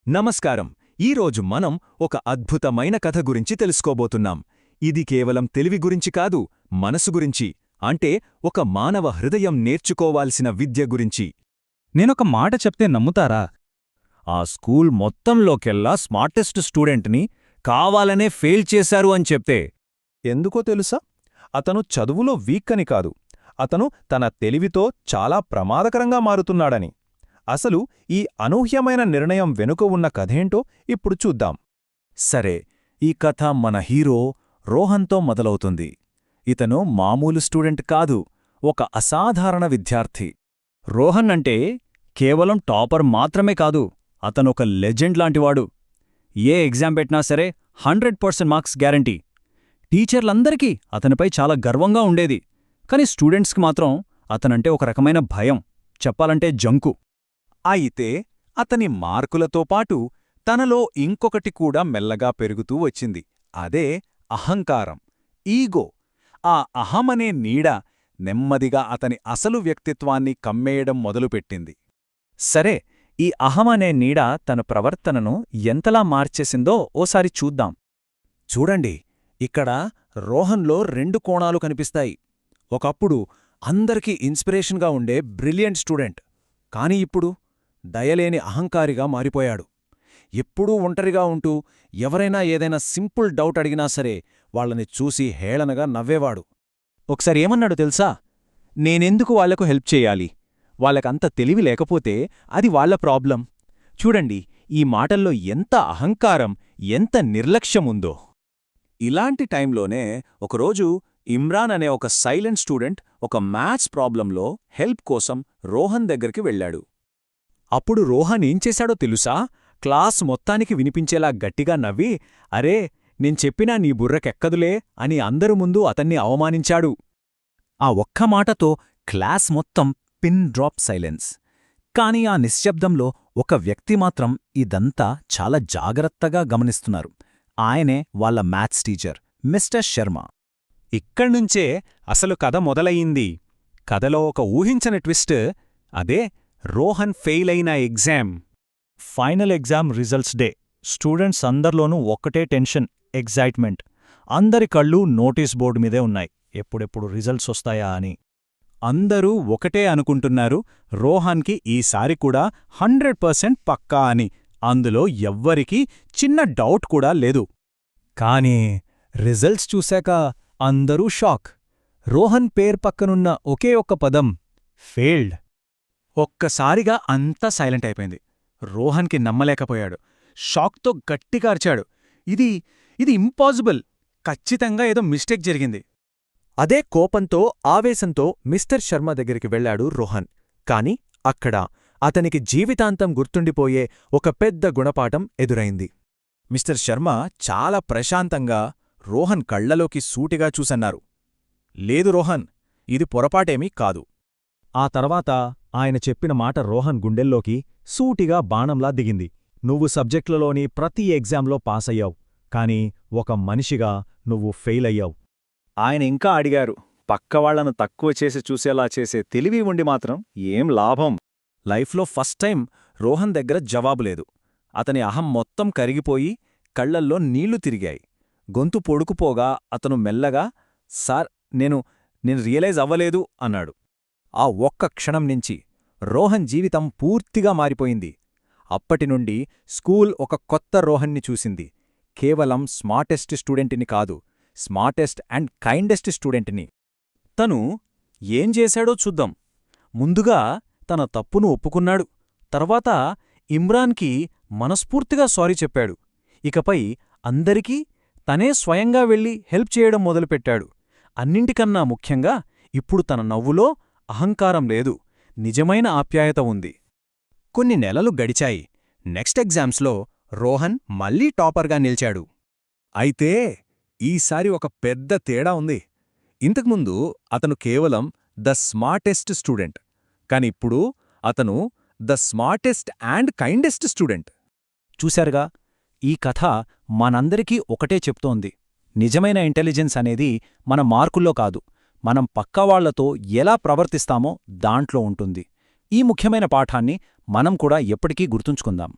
నమస్కారం. ఈరోజు మనం ఒక అద్భుతమైన కథ గురించి తెలుసుకోబోతున్నాం. ఇది కేవలం తెలివి గురించి కాదు, మనసు గురించి, అంటే ఒక మానవ హృదయం నేర్చుకోవాల్సిన విద్య గురించి. నేనొక మాట చెప్తే నమ్ముతారా? ఆ స్కూల్ మొత్తంలోకెల్లా స్మార్టెస్ట్ స్టూడెంట్ని కావాలనే ఫెయిల్ చేశారు అని చెప్తే. ఎందుకో తెలుసా? అతను చదువులో వీక్ అని కాదు, అతను తన తెలివితో చాలా ప్రమాదకరంగా మారుతున్నాడని. అసలు ఈ అనూహ్యమైన నిర్ణయం వెనుక ఉన్న కథేంటో ఇప్పుడు చూద్దాం. సరే, ఈ కథ మన హీరో రోహన్తో మొదలవుతుంది. ఇతను మామూలు స్టూడెంట్ కాదు, ఒక అసాధారణ విద్యార్థి. రోహన్ అంటే కేవలం టాపర్ మాత్రమే కాదు, అతనొక లెజెండ్ లాంటివాడు. ఏ ఎగ్జామ్ పెట్టినా సరే 100% మార్క్స్ గ్యారంటీ. టీచర్లందరికీ అతనిపై చాలా గర్వంగా ఉండేది. కాని స్టూడెంట్స్కి మాత్రం అతనంటే ఒక రకమైన భయం, చెప్పాలంటే జంకు. అయితే అతని మార్కులతో పాటు తనలో ఇంకొకటి కూడా మెల్లగా పెరుగుతూ వచ్చింది. అదే అహంకారం, ఈగో. ఆ అహమనే నీడ నెమ్మదిగా అతని అసలు వ్యక్తిత్వాన్ని కమ్మేయడం మొదలుపెట్టింది. సరే, ఈ అహమనే నీడ తన ప్రవర్తనను ఎంతలా మార్చేసిందో ఓసారి చూద్దాం. చూడండి, ఇక్కడ రోహన్లో 2 కోణాలు కనిపిస్తాయి. ఒకప్పుడు అందరికీ ఇన్స్పిరేషన్గా ఉండే బ్రిలియంట్ స్టూడెంట్, కాని ఇప్పుడు దయలేని అహంకారిగా మారిపోయాడు. ఎప్పుడూ ఒంటరిగా ఉంటూ ఎవరైనా ఏదైనా సింపుల్ డౌట్ అడిగినా సరే వాళ్ళని చూసి హేళనగా నవ్వేవాడు. ఒకసారి ఏమన్నాడు తెలుసా? నేనెందుకు వాళ్లకు హెల్ప్ చేయాలి? వాళ్ళకంత తెలివి లేకపోతే అది వాళ్ల ప్రాబ్లం. చూడండి, ఈ మాటల్లో ఎంత అహంకారం, ఎంత నిర్లక్ష్యముందో. ఇలాంటి టైంలోనే ఒకరోజు ఇమ్రాన్ అనే ఒక సైలెంట్ స్టూడెంట్ ఒక మ్యాథ్స్ ప్రాబ్లంలో హెల్ప్ కోసం రోహన్ దగ్గరికి వెళ్ళాడు. అప్పుడు రోహన్ ఏం చేశాడో తెలుసా? క్లాస్ మొత్తానికి వినిపించేలా గట్టిగా నవ్వి, అరే, నేను చెప్పినా నీ బుర్రకెక్కదులే అని అందరి ముందు అతన్ని అవమానించాడు. ఆ ఒక్క మాటతో క్లాస్ మొత్తం పిన్ డ్రాప్ సైలెన్స్. కాని ఆ నిశ్శబ్దంలో ఒక వ్యక్తి మాత్రం ఇదంతా చాలా జాగ్రత్తగా గమనిస్తున్నారు. ఆయనే వాళ్ళ మ్యాథ్స్ టీచర్ మిస్టర్ శర్మ. ఇక్కడ్నుంచే అసలు కథ మొదలయ్యింది. కథలో ఒక ఊహించని ట్విస్ట్, అదే రోహన్ ఫెయిల్ అయిన exam. Final exam results day. Students అందర్లోనూ ఒక్కటే టెన్షన్, ఎగ్జైట్మెంట్. అందరి కళ్ళు నోటీస్ బోర్డు మీదే ఉన్నాయి, ఎప్పుడెప్పుడు రిజల్ట్స్ వస్తాయా అని. అందరూ ఒకటే అనుకుంటున్నారు, రోహన్కి ఈసారి కూడా 100% పక్కా అని. అందులో ఎవ్వరికీ చిన్న డౌట్ కూడా లేదు. కానీ రిజల్ట్స్ చూశాక అందరూ షాక్. రోహన్ పేరు పక్కనున్న ఒకే ఒక్క పదం ఫెయిల్డ్. ఒక్కసారిగా అంతా సైలెంట్ అయిపోయింది. రోహన్కి నమ్మలేకపోయాడు. షాక్తో గట్టిగా అరిచాడు, ఇది ఇంపాసిబుల్! ఖచ్చితంగా ఏదో మిస్టేక్ జరిగింది. అదే కోపంతో, ఆవేశంతో మిస్టర్ శర్మ దగ్గరికి వెళ్లాడు రోహన్. కాని అక్కడ అతనికి జీవితాంతం గుర్తుండిపోయే ఒక పెద్ద గుణపాఠం ఎదురైంది. మిస్టర్ శర్మ చాలా ప్రశాంతంగా రోహన్ కళ్లలోకి సూటిగా చూసన్నారు, లేదు రోహన్, ఇది పొరపాటేమీ కాదు. ఆ తర్వాత ఆయన చెప్పిన మాట రోహన్ గుండెల్లోకి సూటిగా బాణంలా దిగింది. నువ్వు సబ్జెక్టులలోని ప్రతి ఎగ్జామ్లో పాసయ్యావు, కాని ఒక మనిషిగా నువ్వు ఫెయిల్ అయ్యావు. ఆయన ఇంకా అడిగారు, పక్కవాళ్లను తక్కువ చేసి చూసేలా చేసే తెలివి ఉండి మాత్రం ఏం లాభం? లైఫ్లో ఫస్ట్ టైం రోహన్ దగ్గర జవాబు లేదు. అతని అహం మొత్తం కరిగిపోయి కళ్లల్లో నీళ్లు తిరిగాయి. గొంతు పొడుకుపోగా అతను మెల్లగా, సార్, నేను రియలైజ్ అవ్వలేదు అన్నాడు. ఆ ఒక్క క్షణం నుంచి రోహన్ జీవితం పూర్తిగా మారిపోయింది. అప్పటినుండి స్కూల్ ఒక కొత్త రోహన్ని చూసింది. కేవలం స్మార్టెస్ట్ స్టూడెంట్ని కాదు, స్మార్టెస్ట్ అండ్ కైండెస్ట్ స్టూడెంట్ని. తను ఏం చేశాడో చూద్దాం. ముందుగా తన తప్పును ఒప్పుకున్నాడు. తర్వాత ఇమ్రాన్కి మనస్ఫూర్తిగా సారీ చెప్పాడు. ఇకపై అందరికీ తనే స్వయంగా వెళ్లి హెల్ప్ చేయడం మొదలుపెట్టాడు. అన్నింటికన్నా ముఖ్యంగా ఇప్పుడు తన నవ్వులో అహంకారం లేదు, నిజమైన ఆప్యాయత ఉంది. కొన్ని నెలలు గడిచాయి. నెక్స్ట్ ఎగ్జామ్స్లో రోహన్ మళ్లీ టాపర్గా నిలిచాడు. అయితే ఈసారి ఒక పెద్ద తేడా ఉంది. ఇంతకుముందు అతను కేవలం ద స్మార్టెస్ట్ స్టూడెంట్, కానిప్పుడు అతను the smartest and kindest student. చూశారుగా, ఈ కథ మనందరికీ ఒకటే చెప్తోంది, నిజమైన ఇంటెలిజెన్స్ అనేది మన మార్కుల్లో కాదు, మనం పక్కవాళ్లతో ఎలా ప్రవర్తిస్తామో దాంట్లో ఉంటుంది. ఈ ముఖ్యమైన పాఠాన్ని మనం కూడా ఎప్పటికీ గుర్తుంచుకుందాం.